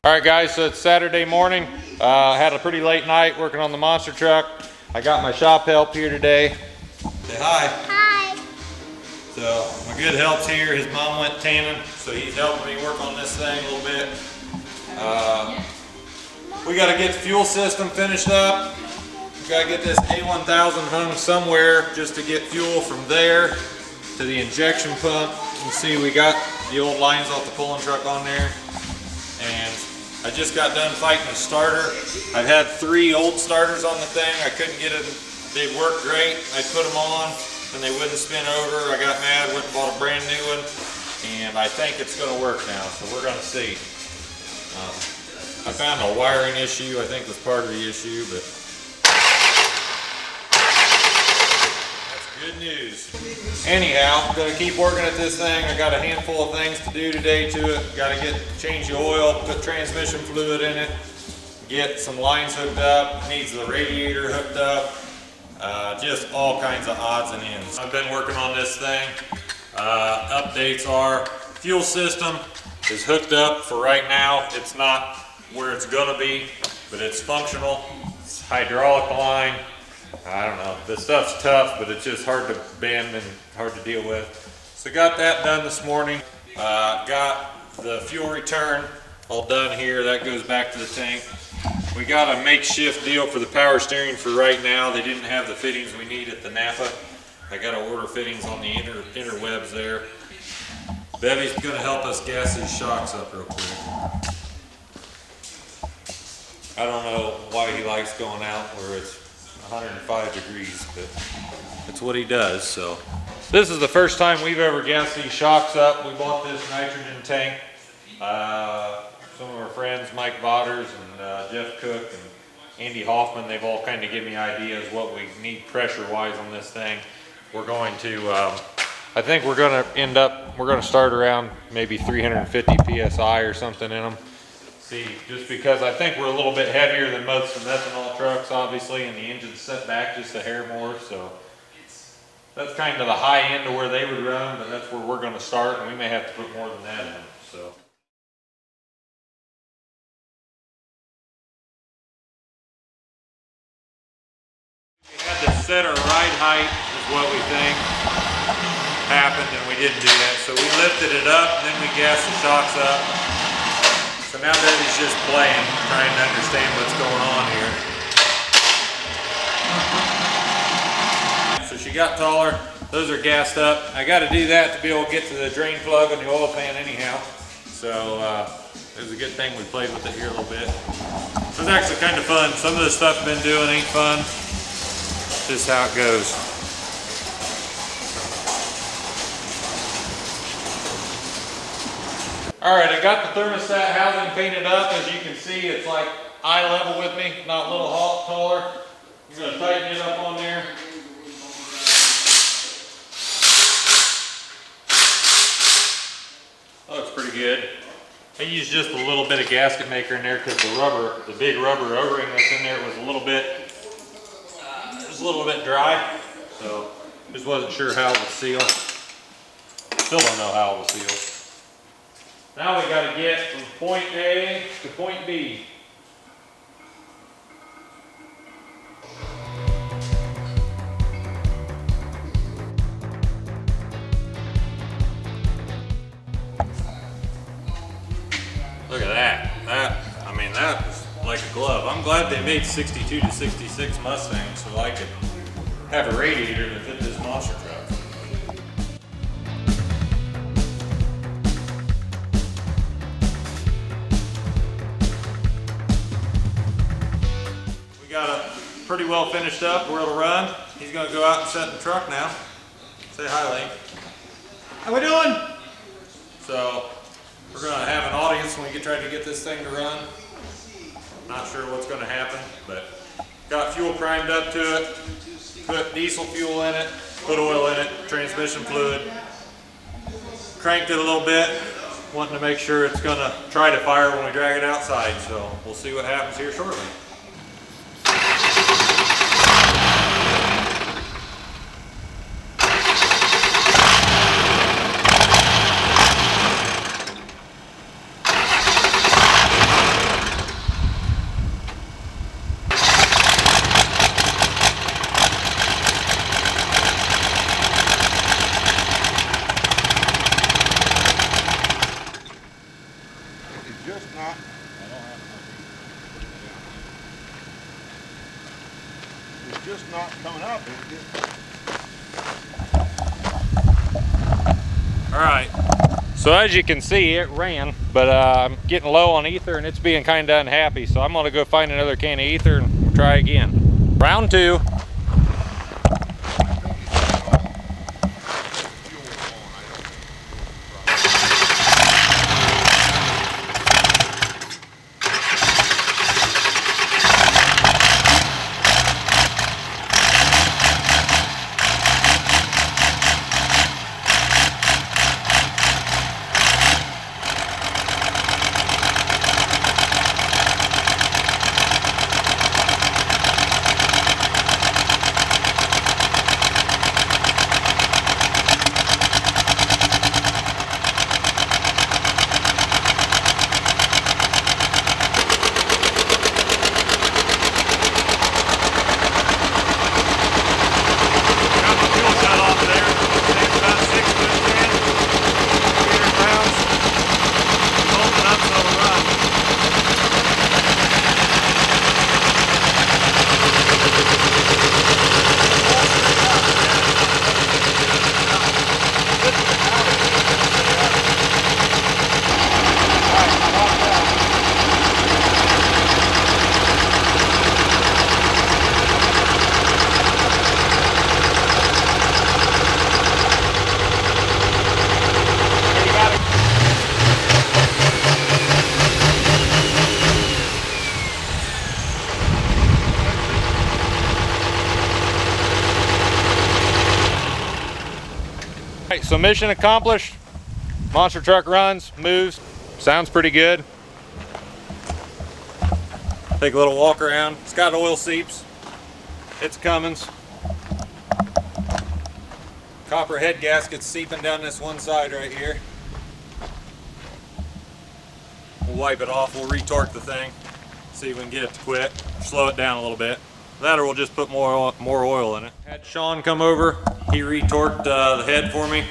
All right, guys, so it's Saturday morning. Had a pretty late night working on the monster truck. I got my shop help here today. Say hi. Hi. So my good help's here. His mom went tanning, so he's helping me work on this thing a little bit. We got to get the fuel system finished up. We got to get this A1000 hung somewhere just to get fuel from there to the injection pump. You can see we got the old lines off the pulling truck on there. And I just got done fighting a starter. I've had 3 old starters on the thing. I couldn't get it. They worked great. I put them on and they wouldn't spin over. I got mad, went and bought a brand new one. And I think it's going to work now, so we're going to see. I found a wiring issue, I think was part of the issue, but that's good news. Anyhow, I'm going to keep working at this thing. I got a handful of things to do today to it. Got to change the oil, put transmission fluid in it, get some lines hooked up, needs the radiator hooked up, just all kinds of odds and ends. I've been working on this thing. Updates are fuel system is hooked up for right now. It's not where it's gonna be, but it's functional. It's hydraulic line. I don't know, this stuff's tough, but it's just hard to bend and hard to deal with. So got that done this morning. Got the fuel return all done here. That goes back to the tank. We got a makeshift deal for the power steering for right now. They didn't have the fittings we need at the Napa. I got to order fittings on the interwebs there. Bevy's gonna help us gas these shocks up real quick. I don't know why he likes going out where it's 105 degrees, but it's what he does. So this is the first time we've ever gassed these shocks up. We bought this nitrogen tank. Some of our friends, Mike Botters and Jeff Cook and Andy Hoffman, they've all kind of given me ideas what we need pressure-wise on this thing. We're going to, I think we're going to start around maybe 350 PSI or something in them. See, just because I think we're a little bit heavier than most of the methanol trucks, obviously, and the engine's set back just a hair more, so that's kind of the high end of where they would run, but that's where we're going to start, and we may have to put more than that in, so. We had to set our ride height is what we think happened, and we didn't do that, so we lifted it up, and then we gassed the shocks up. So now Debbie's just playing, trying to understand what's going on here. So she got taller. Those are gassed up. I got to do that to be able to get to the drain plug and the oil pan anyhow. So it was a good thing we played with it here a little bit. It was actually kind of fun. Some of the stuff I've been doing ain't fun. Just how it goes. All right, I got the thermostat housing painted up. As you can see, it's like eye level with me, not a little taller. I'm gonna tighten it up on there. Looks pretty good. I used just a little bit of gasket maker in there because the big rubber O-ring that's in there was a little bit dry. So just wasn't sure how it would seal. Still don't know how it will seal. Now we got to get from point A to point B. Look at that. I mean, that was like a glove. I'm glad they made 62 to 66 Mustangs so I could have a radiator that fit this monster truck. Got it pretty well finished up where it'll run. He's going to go out and set the truck now. Say hi, Link. How we doing? So we're going to have an audience when we try to get this thing to run. Not sure what's going to happen, but got fuel primed up to it. Put diesel fuel in it. Put oil in it. Transmission fluid. Cranked it a little bit. Wanting to make sure it's going to try to fire when we drag it outside. So we'll see what happens here shortly. just not. It's just not coming up. All right. So as you can see, it ran, but I'm getting low on ether and it's being kind of unhappy. So I'm gonna go find another can of ether and we'll try again. Round 2. Alright, so mission accomplished. Monster truck runs, moves, sounds pretty good. Take a little walk around. It's got oil seeps. It's Cummins. Copper head gaskets seeping down this one side right here. We'll wipe it off, we'll retorque the thing, see if we can get it to quit, slow it down a little bit. That or we'll just put more oil in it. Had Sean come over, he retorqued the head for me,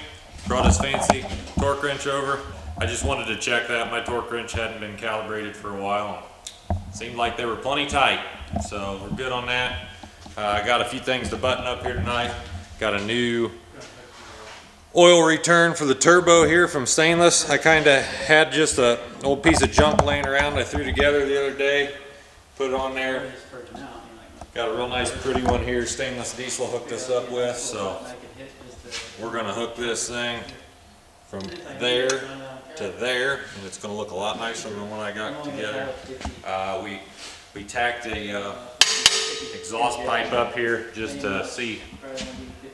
brought his fancy torque wrench over. I just wanted to check that, my torque wrench hadn't been calibrated for a while. Seemed like they were plenty tight, so we're good on that. I got a few things to button up here tonight. Got a new oil return for the turbo here from Stainless. I kind of had just an old piece of junk laying around I threw together the other day. Put it on there. Got a real nice pretty one here Stainless Diesel hooked this up with. So we're going to hook this thing from there to there, and it's going to look a lot nicer than the one I got together. We tacked a exhaust pipe up here just to see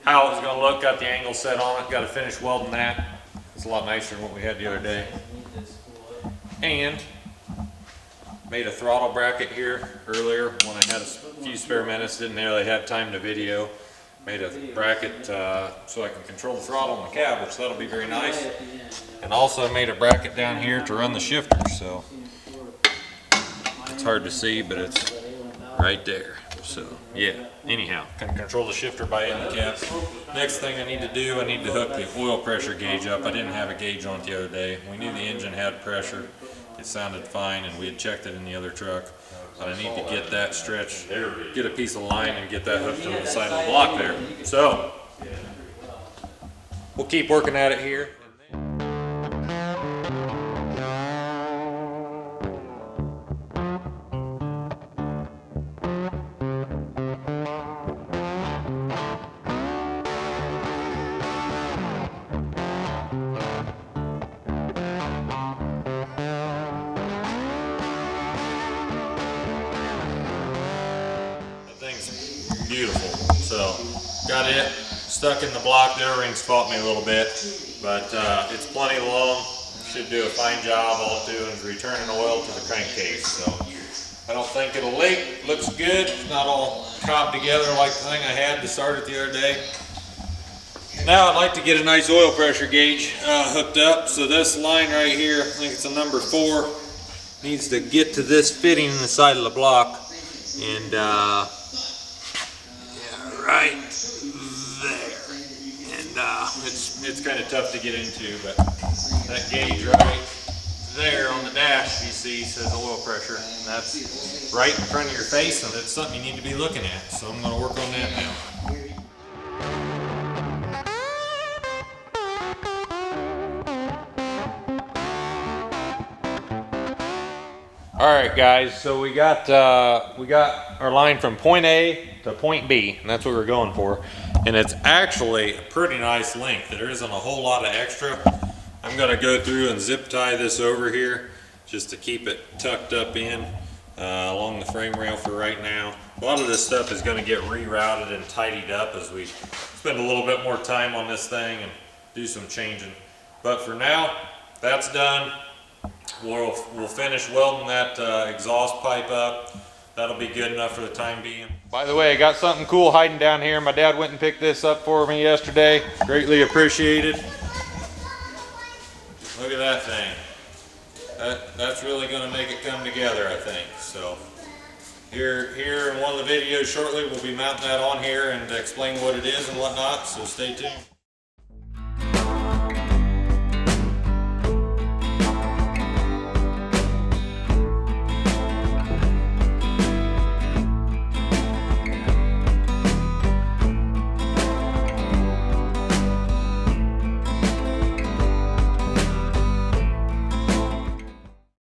how it was going to look. Got the angle set on it. Got to finish welding that. It's a lot nicer than what we had the other day. And made a throttle bracket here earlier when I had a few spare minutes. Didn't really have time to video. Made a bracket so I can control the throttle in the cab, which that'll be very nice. And also made a bracket down here to run the shifter. So it's hard to see, but it's right there. So yeah, anyhow, can control the shifter by in the cab. Next thing I need to do, I need to hook the oil pressure gauge up. I didn't have a gauge on it the other day. We knew the engine had pressure. It sounded fine, and we had checked it in the other truck. But I need to get that stretched, get a piece of line and get that hooked to the side of the block there. So we'll keep working at it here. Beautiful. So got it stuck in the block. The O-rings fought me a little bit, but it's plenty long. Should do a fine job. All it's doing is returning oil to the crankcase. So I don't think it'll leak. Looks good. It's not all cobbed together like the thing I had to start it the other day. Now I'd like to get a nice oil pressure gauge hooked up. So this line right here, I think it's a number 4, needs to get to this fitting in the side of the block, and right there, and it's kind of tough to get into, but that gauge right there on the dash, you see, says oil pressure, and that's right in front of your face, and it's something you need to be looking at. So I'm going to work on that now. All right, guys. So we got our line from point A to point B, and that's what we're going for. And it's actually a pretty nice length. There isn't a whole lot of extra. I'm going to go through and zip tie this over here just to keep it tucked up in along the frame rail for right now. A lot of this stuff is going to get rerouted and tidied up as we spend a little bit more time on this thing and do some changing. But for now, that's done. We'll finish welding that exhaust pipe up. That'll be good enough for the time being. By the way, I got something cool hiding down here. My dad went and picked this up for me yesterday. Greatly appreciated. Look at that thing. That's really going to make it come together, I think. So here in one of the videos shortly, we'll be mounting that on here and explain what it is and whatnot. So stay tuned.